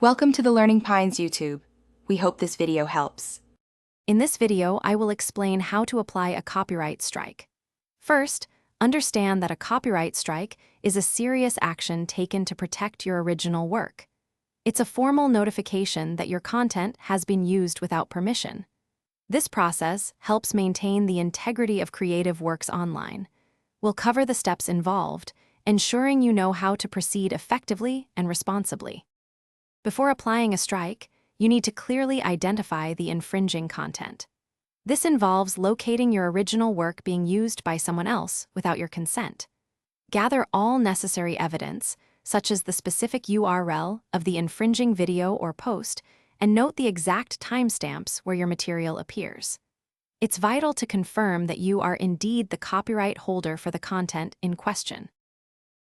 Welcome to the Learning Pines YouTube. We hope this video helps. In this video, I will explain how to apply a copyright strike. First, understand that a copyright strike is a serious action taken to protect your original work. It's a formal notification that your content has been used without permission. This process helps maintain the integrity of creative works online. We'll cover the steps involved, ensuring you know how to proceed effectively and responsibly. Before applying a strike, you need to clearly identify the infringing content. This involves locating your original work being used by someone else without your consent. Gather all necessary evidence, such as the specific URL of the infringing video or post, and note the exact timestamps where your material appears. It's vital to confirm that you are indeed the copyright holder for the content in question.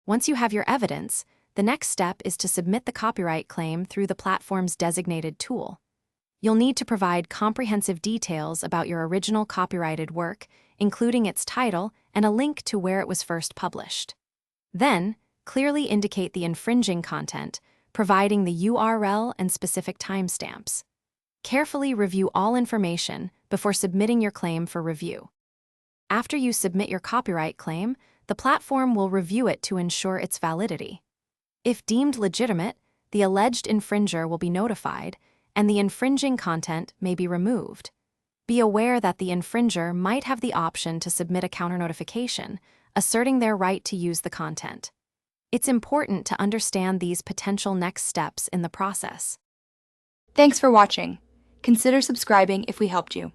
Once you have your evidence, the next step is to submit the copyright claim through the platform's designated tool. You'll need to provide comprehensive details about your original copyrighted work, including its title and a link to where it was first published. Then, clearly indicate the infringing content, providing the URL and specific timestamps. Carefully review all information before submitting your claim for review. After you submit your copyright claim, the platform will review it to ensure its validity. If deemed legitimate, the alleged infringer will be notified, and the infringing content may be removed. Be aware that the infringer might have the option to submit a counter-notification, asserting their right to use the content. It's important to understand these potential next steps in the process. Thanks for watching. Consider subscribing if we helped you.